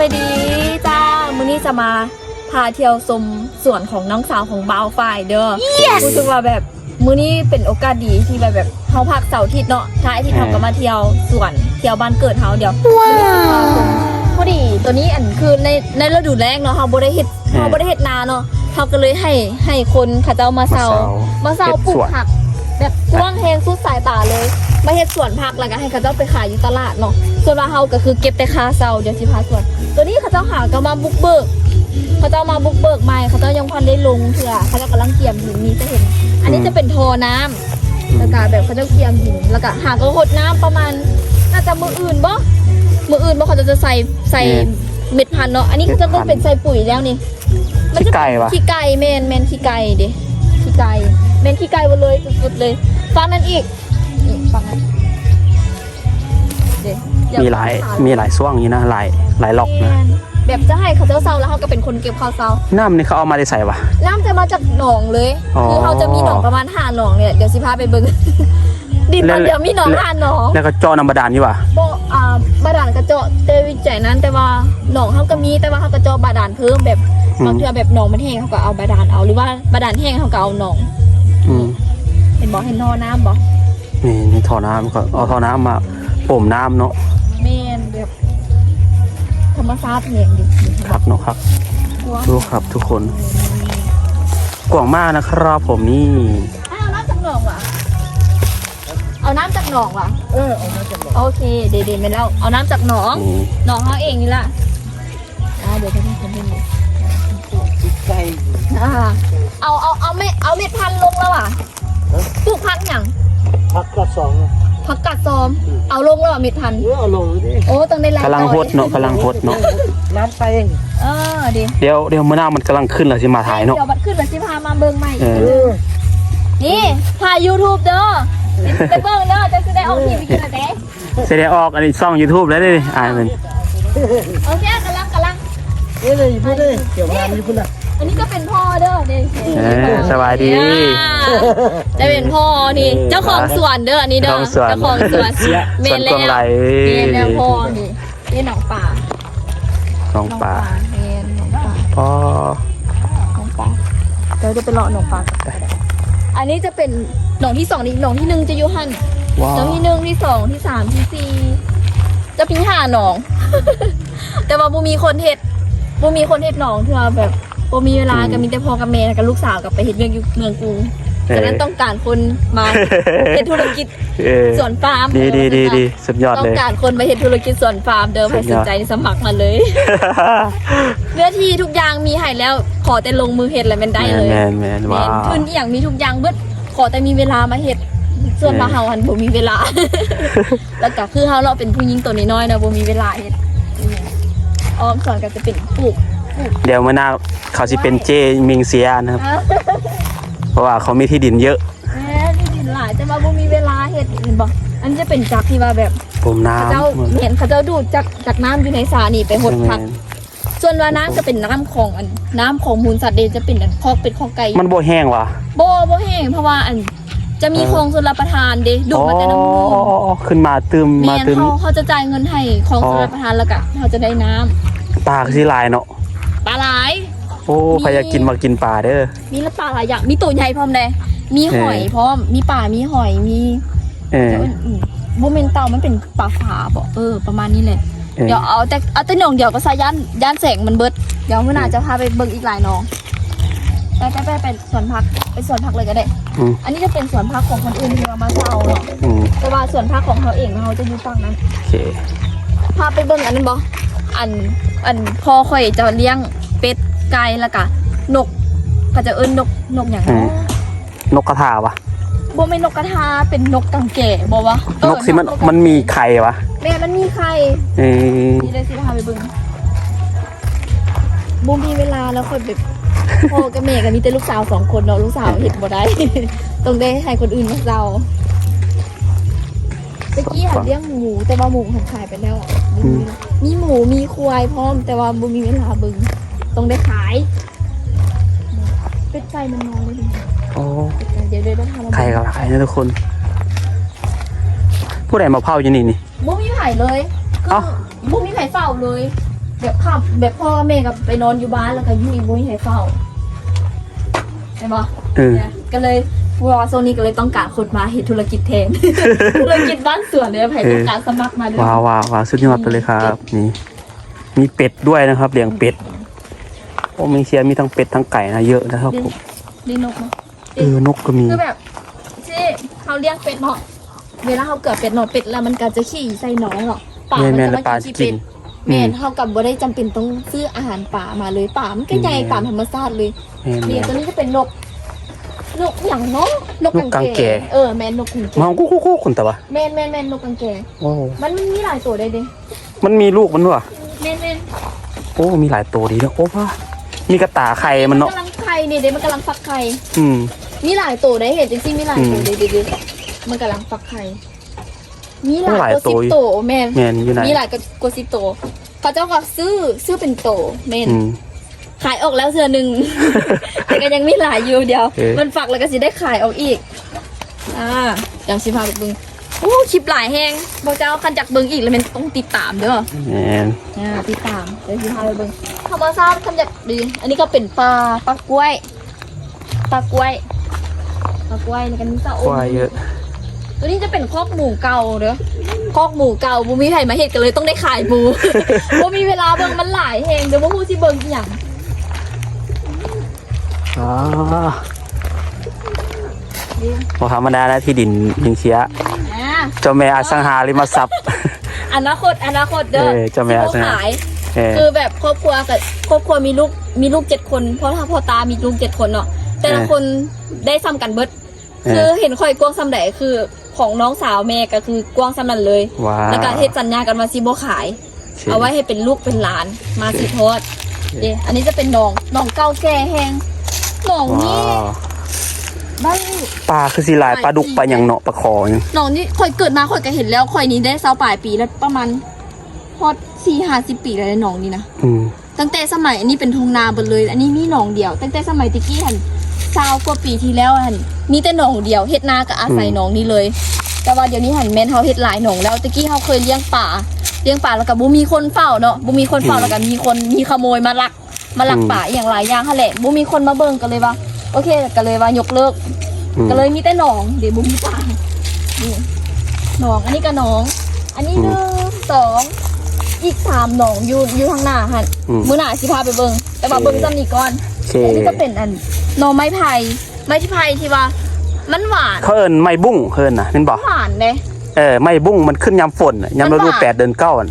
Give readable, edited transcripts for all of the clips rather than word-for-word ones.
บายดีจ้ามื้อนี้จะมาพาเที่ยวชมสวนของน้องสาวของบ่าวฝ่ายเด้อ รู้สึกว่าแบบมื้อนี้เป็นโอกาสดีที่แบบเฮาพักเสาร์อาทิตย์เนาะท้ายอาทิตย์เฮาก็มาเที่ยวสวนเที่ยวบ้านเกิดเฮาเดี๋ยวพอดีตัวนี้อันคือในฤดูแล้งเนาะเฮาบ่ได้เฮ็ดนาเนาะเฮาก็เลยให้คนเขาเจ้ามาเซาปลูกผักแบบกว้างแฮงสุดสายตาเลยมาเฮ็ดสวนผักแล้วก็ให้เขาเจ้าไปขายอยู่ตลาดเนาะส่วนว่าเฮาก็คือเก็บแต่ค่าเซาเดี๋ยวสิพาสวนตัวนี้เขาเจ้าหาก็มาบุกเบิกเขาเจ้ามาบุกเบิกใหม่เขาเจ้ายังพันได้ลงเถื่อเขาเจ้ากำลังเกี่ยมหินมีจะเห็นอันนี้จะเป็นทอน้ำแล้วก็แบบเขาเจ้าเกี่ยมหินแล้วก็หากระหดน้ำประมาณน่าจะมืออื่นบ่เขาจะใส่เม็ดพันธุ์เนาะอันนี้เขาจะต้องเป็นใส่ปุ๋ยแล้วนี่ขี้ไก่วะขี้ไก่แมนขี้ไก่ดิขี้ไก่แมนขี้ไก่หมดเลยสุดๆเลยฟังนั่นอีกนี่ฟังนั้นมีหลายช่วงนี้นะหลายล็อกนะแบบจะให้เขาเจ้าเซาแล้วเขาก็เป็นคนเก็บข้าวเซาน้ำนี่เขาเอามาได้ใส่วะน้ำจะมาจากหนองเลยคือเขาจะมีหนองประมาณ5หนองเนี่ยเดี๋ยวสิพาไปเบิ่งดินตอนเดียวมีหนอง5หนองแล้วก็เจาะน้ำบาดาลนี่วะบาดาลกระเจาะเตวิจัยนั้นแต่ว่าหนองเขาก็มีแต่ว่าเขากระเจาะบาดาลเพิ่มแบบบางทีแบบหนองมันแห้งเขาก็เอาบาดาลเอาหรือว่าบาดาลแห้งเขาก็เอาหนองเห็นบ่เห็นท่อน้ำบ่นี่ท่อน้ำก็เอาท่อน้ำมาป่มน้ำเนาะแม่นแบบธรรมชาติเองดิครับเนาะครับดูครับทุกคนกว้างมากนะครับผมนี่เอาน้ำจากหนองว่ะเอาน้ำจากหนองว่ะเอาน้ำจากหนองโอเคเดี๋ยวไปแล้วเอาน้ำจากหนองเขาเองนี่แหละเดี๋ยวจะให้คนดูไก่เอาเม็ดพันธุ์ลงแล้วอ่ะปลูกพันธุ์อย่างผักกาดซ้อมเอาลงแล้วเม็ดพันธุ์เอาลงดิโอ้ต้องได้กำลังฮดเนาะน้ำไปเองเดี๋ยวเมื่อหน้ามันกำลังขึ้นแล้วสิมาถ่ายเนาะเดี๋ยวบัดขึ้นแล้วสิพามาเบิ่งใหม่นี่ถ่าย YouTube เด้อไปเบิ่งเด้อจะได้ออกทีวีกินอะไรจะได้ออกอันนี้ช่อง YouTube แล้วดิมันโอเคกำลังนี่เลยพูดเลยเกี่ยวกับนี้พูดนะอันนี้ก็เป็นพ่อเด้อเด้สบายดีจะเป็นพ่อนี่เจ้าของสวนเด้ออันนี้เด้อเจ้าของสวนเมนแล้วเมนแล้วพ่อนี่หนองป่าเมนหนองป่าพ่อหนองป่าเดี๋ยวจะไปเลาะหนองป่าอันนี้จะเป็นหนองที่2นี่หนองที่1จะอยู่หั่นหนองที่1ที่2ที่3ที่4จะพิงหาหนองแต่ว่าบ่มีคนเฮ็ดหนองที่ว่าแบบบ่มีเวลาก็มีแต่พ่อกับแม่กับลูกสาวกับไปเฮ็ดเรื่องอยู่เมืองกรุงฉะนั้นต้องการคนมาเฮ็ดธุรกิจสวนฟาร์มดีสุดยอดเลยต้องการคนมาเฮ็ดธุรกิจสวนฟาร์มเดิมให้สนใจสมัครมาเลยเนื้อที่ทุกอย่างมีให้แล้วขอแต่ลงมือเฮ็ดแล้วมันได้เลยแม่นว้าวทุนอีหยังมีทุกอย่างเบิดขอแต่มีเวลามาเฮ็ดส่วนเฮาหันบ่มีเวลาแล้วก็คือเฮาเราเป็นผู้หญิงตัวน้อยๆนะบ่มีเวลาเฮ็ดอ้อมสอนก็จะเป็นปลูกเดี๋ยวเมื่อหน้าเขาสิเป็นเจมิงเซียนะครับเพราะว่าเขามีที่ดินเยอะที่ดินหลายจะมาบ่มีเวลาเฮ็ดเห็นบ่อันนี้จะเป็นจักที่ว่าแบบผมน้ำเขาเจ้าดูดจากน้ำอยู่ในสานี่ไปหดผักส่วนว่าน้ำจะเป็นน้ำของมูลสัตว์เดจะเป็นคอกไก่มันบ่แห้งวะบ่แห้งเพราะว่าอันจะมีคลองชลประทานเดดูมาแต่น้ำมูลขึ้นมาตึมเขาจะจ่ายเงินให้คลองชลประทานแล้วก็เขาจะได้น้ำปลาคือลายเนาะปลาหลายโอ้ใครอยากกินมากินปลาเด้อมีละปลาหลายอย่างมีตัวใหญ่พร้อมเลยมีหอยพร้อมมีปลามีหอยมีโมเมนเตามันเป็นปลาฝาบอกประมาณนี้เลยเดี๋ยวเอาแต่หนองเดี๋ยวก็ใส่ย่านแสงมันเบิดเดี๋ยวเมื่อหน้าจะพาไปเบิ่งอีกหลายน้องไปสวนผักเลยก็ได้อันนี้จะเป็นสวนผักของคนอื่นที่มาเช่าเนาะแต่ว่าสวนผักของเขาเองเขาจะอยู่ฝั่งนั้นพาไปเบิ่งอันนั้นบ่อันพอค่อยจะเลี้ยงเป็ดไก่แล้วก็นกก็จะนกอย่างนกกระทาวะบ่ไม่นกกระทาเป็นนกกังแก่บ่วะนกสิมันมีไข่วะแม่มันมีไข่นี่เลยสิพาไปเบิ่งบ่มีเวลาแล้วค่อยแบบพ่อกับแม่ก็มีแต่ลูกสาว2คนเนาะลูกสาวเฮ็ดบ่ได้ต้องได้ให้คนอื่นมาเซาตะกี้หันเลี้ยงหมูแต่ว่าหมูหันขายไปแล้วมีหมูมีควายพร้อมแต่ว่าบ่มีเวลาเบิ่งต้องได้ขายเป็ดไก่มันนอนเลยโอ้เดี๋ยวทำไข่กับไข่นะทุกคนผู้ใดมาเผาอยู่นี่บ่มีไผ่เลยบ่มีไผ่เฝ้าเลย แบบขับแบบพ่อแม่กับไปนอนอยู่บ้านแล้วก็อยู่อีกบุ้ยให้เฝ้าใช่ปะเนี่ยก็เลยว่าโซนี่ก็เลยต้องการคนมาเห็นธุรกิจแทน ธุรกิจบ้านสวนเลยไผ่ต้องการสมัครมาด้วย ว้าวสุดยอดไปเลยครับนี่มีเป็ดด้วยนะครับเลี้ยงเป็ดโอ้มีเชียมีทั้งเป็ดทั้งไก่นะเยอะนะครับผม ได้นกเนาะ นกก็มี คือแบบที่เขาเลี้ยงเป็ดเนาะเวลาเขาเกิดเป็ดเนาะเป็ดแล้วมันก็จะขี่ใส่น้องเนาะป่ามันจะมาขี่เป็ดแม่นเขากับบ่ได้จำเป็นต้องซื้ออาหารป่ามาเลยป่ามันก็ใหญ่ตามธรรมชาติเลยนี่ตัวนี้ก็เป็นนกอย่างเนาะนกกังแกแม่นนกกังแก มันกู้คนแต่ว่า แม่นนกกังแก โอ้ มันมีหลายตัวได้เด้ มันมีลูกมันด้วย แม่น โอ้มีหลายตัวดีนะโอ้ว่ามีกระต่ายไข่มันเนาะ กำลังไข่นี่เด้มันกำลังฟักไข่ ม มีหลายตัวได้เห็นจริงๆมีหลายตัวเด้มันกำลังฟักไข่มีหลายตัว10ตัวแม่น อยู่ไหน มีหลายกว่า10ตัวเขาเจ้าก็ซื้อเป็นโตแม่นขายออกแล้วเสือหนึ่ง แต่ก็ยังมีหลายอยู่เดียว มันฝักแล้วก็สิได้ขายออกอีกอย่างสิพาไปเบึงโอ้คลิปหลายแห้งบอกเจ้าคันจากเบึงอีกแล้วมันต้องติดตามเด้อ แม่น ติดตามเดี๋ยวสิพาไปเบึงธรรมชาติคันจากดีอันนี้ก็เป็นปลากล้วยแล้วกันมีปลาโอ ควายเยอะ ตัวนี้จะเป็นคอกหมูเก่าเด้อคอกหมูเก่าบุมีไผ่มาเห็ดกันเลยต้องได้ขายหมู บุมีเวลาเบิ่งมันหลายแหงเดี๋ยวบุพูดสิเบิ่งอหย่าง พอธรรมดานะที่ดินยิงเชียเจ้าแม่อสังหาริมทรัพย์ อนาคตเด้อ เจ้าแม่อสังหา ขายคือแบบครอบครัวมีลูก7 คนเพราะถ้าพ่อตามีลูก7 คนเนาะแต่ละคนได้ซ้ำกันเบิดคือเห็นข่อยกว้างซ้ำใดคือของน้องสาวแม่ก็คือกว้างซ้ำนั้นเลยแล้วก็เฮ็ดสัญญากันมาสิบ่ขายเอาไว้ให้เป็นลูกเป็นหลานมาสืบทอดอันนี้จะเป็นน้องเก่าแก่แห้งน้องนี่บ้าน ปลาคือสิหลายปลาดุกปลาหยังเนาะปลาคอยัง น้องนี่ข่อยเกิดมาข่อยก็เห็นแล้วข่อยนี้ได้20ปลายปีแล้วประมาณพอ40-50 ปีแล้วน้องนี่นะตั้งแต่สมัยอันนี้เป็นทุ่งนาหมดเลยอันนี้มีหนองเดียวตั้งแต่สมัยตะกี้หัน20 กว่าปีที่แล้วหันมีแต่หนองเดียวเฮ็ดนาก็อาศัยหนองนี้เลยแต่ว่าเดี๋ยวนี้หันแม่นเฮาเฮ็ดหลายหนองแล้วตะกี้เฮาเคยเลี้ยงป่าแล้วก็บ่มีคนเฝ้าเนาะบ่มีคนเฝ้าแล้วก็มีขโมยมาลักป่าอย่างหลายอย่างหั่นแหละบ่มีคนมาเบิ่งก็เลยว่าโอเคก็เลยว่ายกเลิกก็เลยมีแต่หนองเดี๋ยวบ่มีป่านี่หนองอันนี้ก็หนองอันนี้1 2อีก3หนองอยู่ข้างหน้าหั่นมื้อหน้าสิพาไปเบิ่งแต่ว่าเบิ่งซ้ำนี้ก่อนอันนี้ก็เป็นอันหน่อไม้ไผ่ที่ว่ามันหวานเขาเอิ้นไม้บุ้งเอิ้นน่ะแม่นบ่หวานเด้ไม้บุ้งมันขึ้นยามฝนยามฤดู8เดือน9อ่ะ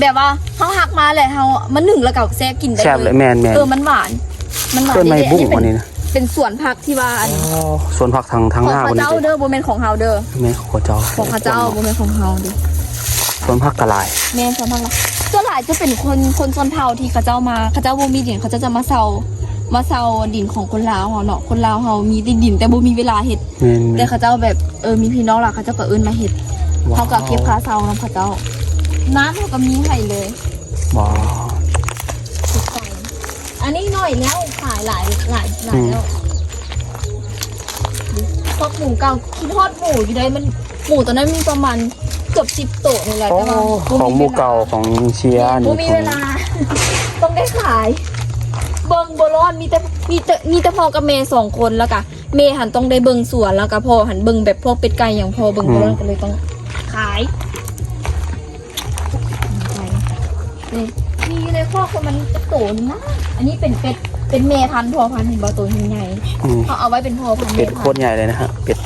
แบบว่าเฮาหักมาเลยเฮามัน1แล้วก็แซ่กินได้เลยแซ่บเลยแม่นมันหวานไม้บุ้งอันนี้นะเป็นสวนผักที่ว่าอันสวนผักทางหน้าของเจ้าเด้อบ่แม่นของเฮาเด้อแม่ของเจ้าบ่แม่นของเฮาเด้อสวนผักกะลายแม่นสวนผักละส่วนหลายจะเป็นคนชนเผ่าที่เขาเจ้าบ่มีดินเขาจะมาเซาดินของคนลาวเฮาเนาะคนลาวเฮามีดินแต่บ่มีเวลาเฮ็ดแต่เขาเจ้าแบบมีพี่น้องล่ะเขาเจ้าก็เอิ้นมาเฮ็ดเฮาก็เก็บค่าเซานำเขาเจ้าน้ำเฮาก็มีให้เลยว้าวอันนี้หน่อยแล้วขายหลายแล้วพอหมูเก่าคิดทอดหมูอยู่ได้มันหมูตอนนั้นมีประมาณเกือบ10 ตัวนี่แหละแต่ว่าของหมูเก่าของเชียร์นี่มีเวลาต้องได้ขายเบิ่งบ่รอดมีแต่พ่อกับแม่2 คนแล้วก็แม่หันต้องได้เบิ่งสวนแล้วก็พ่อหันเบิ่งแบบพวกเป็ดไก่อย่างพ่อเบิ่งบ่รอดก็เลยต้องขายนี่มีในครอบครัวมันโตนึงนะอันนี้เป็นเป็ดเป็นแม่พันธุ์พ่อพันธุ์เห็นบ่ตัวใหญ่เขาเอาไว้เป็นพ่อพันธุ์เป็ดโคตรใหญ่เลยนะฮะเป็ด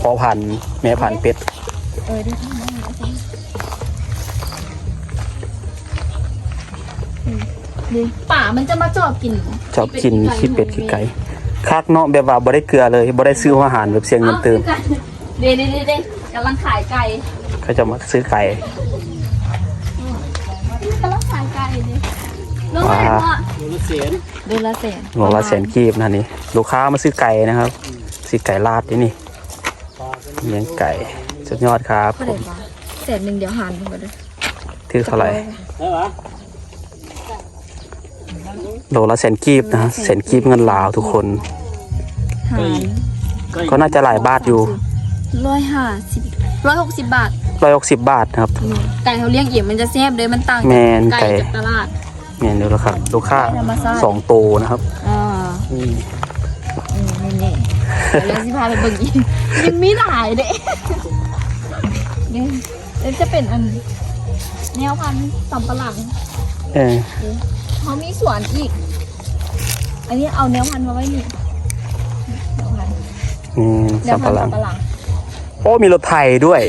พ่อพันธุ์แม่พันธุ์เป็ดดิป่ามันจะมาจอบกินขี้เป็ดขี้ไก่คักเนาะแบบว่าบ่ได้เกลือเลยบ่ได้ซื้ออาหารแบบเสียเงินเติมเด้กำลังขายไก่เขาจะมาซื้อไก่กำลังขายไก่ดิน้องแม่ว่าเดือนละแสนกีบนะนี่ลูกค้ามาซื้อไก่นะครับซื้อไก่ลาดนี่เลี้ยงไก่สุดยอดครับผม100,000เดี๋ยวหารกันเลยถือเท่าไหร่โลละ100,000 กีบนะ100,000 กีบเงินลาวทุกคนก็น่าจะหลายบาทอยู่160 บาท 160 บาทนะครับ ไก่เขาเลี้ยงเองมันจะแซ่บเลยมันต่าง แมน ไก่ ไก่ จากตลาด แมนเดี๋ยวละครับลูกค้า ไก่ธรรมชาติ 2 ตัวนะครับ อ่า อืม นี่เดี๋ยวสิพาไปเบิ่งอีกยังมีหลายเด้นี่แล้วจะเป็นอันแนวพันธุ์สำปะหลัง เออ เขามีสวนอีก อันนี้เอาแนวพันธุ์มาไว้นี่แนวพันธุ์ สับปะหลัง สำปะหลัง โอ้มีรถไถด้วย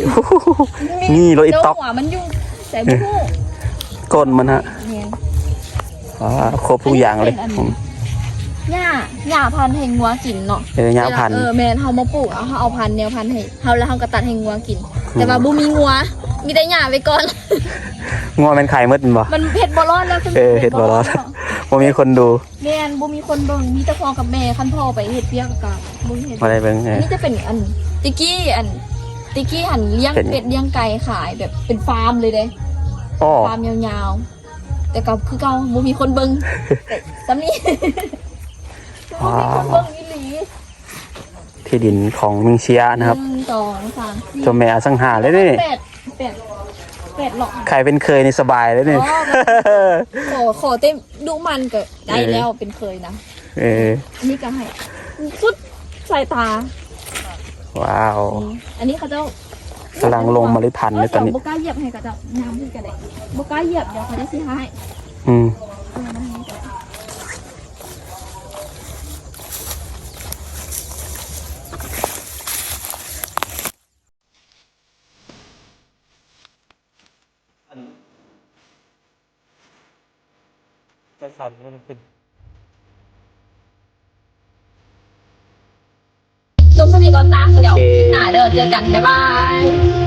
นี่รถอีต๊อก เดี๋ยวหัวมันอยู่ใส่บุ้ง ก้นมันฮะ เนี่ย ครบทุกอย่างเลย อันนี้หญ้าพันธุ์ให้งัวกินเนาะ หญ้าพันธุ์ แม่นเฮามาปลูกเอาพันธุ์แนวพันธุ์ให้เฮาแล้วเฮาก็ตัดให้งัวกิน แต่ว่าบ่มีงัวมีแต่หญ้าไว้ก่อน งัวเป็นไข่มืดบ่ มันเผ็ดบ่ร้อนแล้ว เห็ดบ่รอดบ่มีคนดู แม่นบ่มีคนเบิ่งมีแต่พ่อกับแม่คันพ่อไปเฮ็ดเวียกกับบ่เฮ็ด มาได้เบิ่ง อันนี้จะเป็นอันติกี้หันเลี้ยงเป็ดเลี้ยงไก่ขายแบบเป็นฟาร์มเลยเด้ อ้อ ฟาร์มยาวๆแต่ก็คือเก่าบ่มีคนเบิ่งแต่ซำนี้บ่มีคนเบิ่งอีหลี ที่ดินของเมืองเชียนะครับ 1 2 3 4 เจ้าแม่อสังหาเลยนี่ 8หรอก ใครเป็นเคยในสบายเลยนี่ ขอเต็มดูมันก็ได้แล้วเป็นเคยนะ เออ อันนี้ก็ให้สุดสายตา ว้าว อันนี้เขาเจ้าก ำลังลงเมล็ดพันธุ์เลยตอนนี้ บกล้าเหยียบให้เขาเจ้าน้ำที่กระเดะบกล้าเหยียบเดี๋ยวเขาจะสิให้ อืม จะสั่นมันเป็น ลงทะเลก่อนตามเดี๋ยวหน้าเดินเจอกันบ๊ายบาย